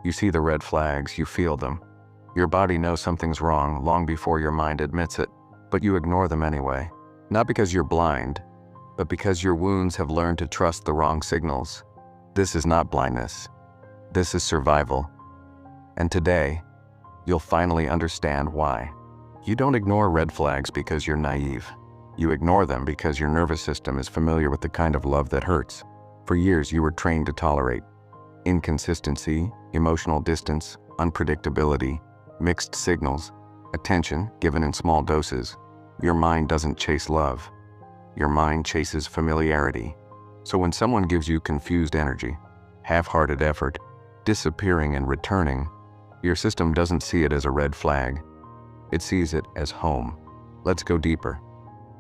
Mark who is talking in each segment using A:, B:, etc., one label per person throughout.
A: You see the red flags, you feel them. Your body knows something's wrong long before your mind admits it, but you ignore them anyway. Not because you're blind, but because your wounds have learned to trust the wrong signals. This is not blindness. This is survival. And today, you'll finally understand why. You don't ignore red flags because you're naive. You ignore them because your nervous system is familiar with the kind of love that hurts. For years, you were trained to tolerate inconsistency, emotional distance, unpredictability, mixed signals, attention given in small doses. Your mind doesn't chase love. Your mind chases familiarity. So when someone gives you confused energy, half-hearted effort, disappearing and returning, your system doesn't see it as a red flag. It sees it as home. Let's go deeper.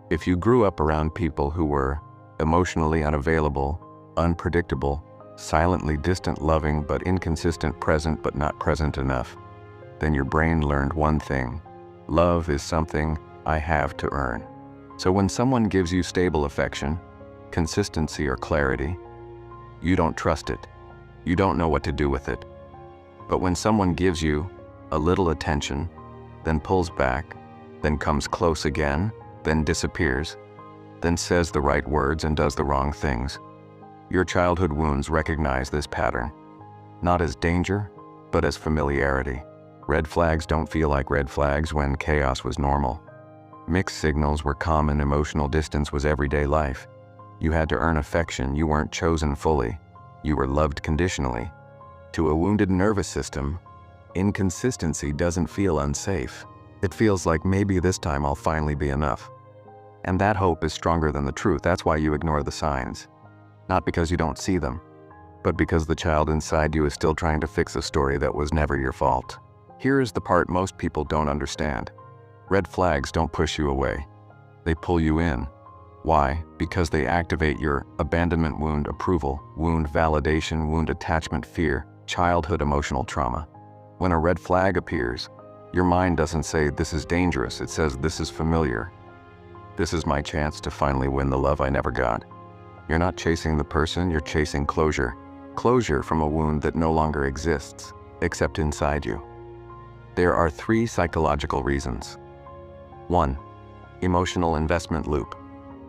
A: If you grew up around people who were emotionally unavailable, unpredictable, silently distant, loving but inconsistent, present but not present enough, then your brain learned one thing: love is something I have to earn. So when someone gives you stable affection, consistency or clarity, you don't trust it. You don't know what to do with it. But when someone gives you a little attention, then pulls back, then comes close again, then disappears, then says the right words and does the wrong things, your childhood wounds recognize this pattern, not as danger, but as familiarity. Red flags don't feel like red flags when chaos was normal. Mixed signals were common, emotional distance was everyday life. You had to earn affection, you weren't chosen fully. You were loved conditionally. To a wounded nervous system, inconsistency doesn't feel unsafe. It feels like maybe this time I'll finally be enough. And that hope is stronger than the truth. That's why you ignore the signs. Not because you don't see them, but because the child inside you is still trying to fix a story that was never your fault. Here is the part most people don't understand. Red flags don't push you away. They pull you in. Why? Because they activate your abandonment wound, approval, wound validation, wound attachment, fear, childhood emotional trauma. When a red flag appears, your mind doesn't say this is dangerous, it says this is familiar. This is my chance to finally win the love I never got. You're not chasing the person, you're chasing closure. Closure from a wound that no longer exists, except inside you. There are 3 psychological reasons. 1. Emotional investment loop.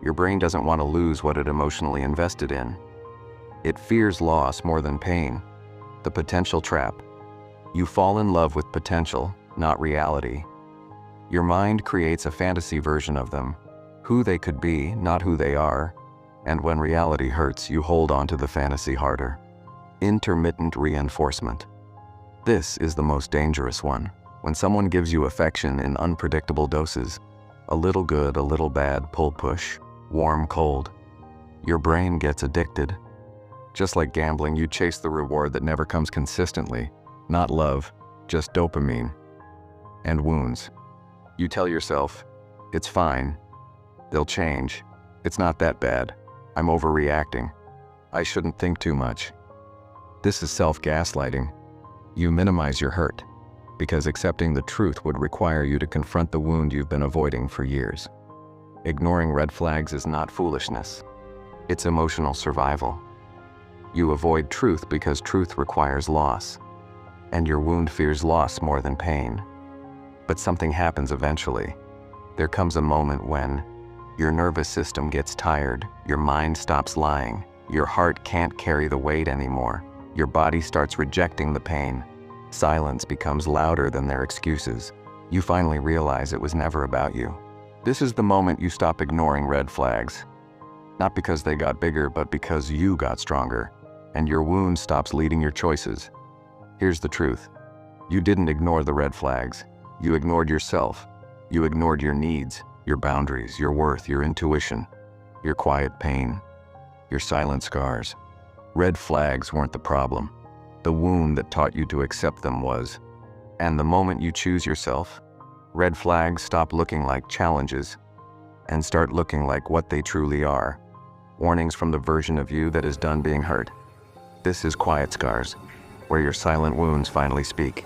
A: Your brain doesn't want to lose what it emotionally invested in. It fears loss more than pain. The potential trap. You fall in love with potential, not reality. Your mind creates a fantasy version of them, who they could be, not who they are. And when reality hurts, you hold on to the fantasy harder. Intermittent reinforcement. This is the most dangerous one. When someone gives you affection in unpredictable doses, a little good, a little bad, pull-push, warm-cold, your brain gets addicted. Just like gambling, you chase the reward that never comes consistently. Not love, just dopamine. And wounds. You tell yourself, it's fine. They'll change. It's not that bad. I'm overreacting. I shouldn't think too much. This is self-gaslighting. You minimize your hurt, because accepting the truth would require you to confront the wound you've been avoiding for years. Ignoring red flags is not foolishness. It's emotional survival. You avoid truth because truth requires loss, and your wound fears loss more than pain. But something happens eventually. There comes a moment when your nervous system gets tired, your mind stops lying, your heart can't carry the weight anymore, your body starts rejecting the pain. Silence becomes louder than their excuses. You finally realize it was never about you. This is the moment you stop ignoring red flags. Not because they got bigger, but because you got stronger, and your wound stops leading your choices. Here's the truth. You didn't ignore the red flags. You ignored yourself. You ignored your needs, your boundaries, your worth, your intuition, your quiet pain, your silent scars. Red flags weren't the problem. The wound that taught you to accept them was. And the moment you choose yourself, red flags stop looking like challenges and start looking like what they truly are. Warnings from the version of you that is done being hurt. This is QuietScars, where your silent wounds finally speak.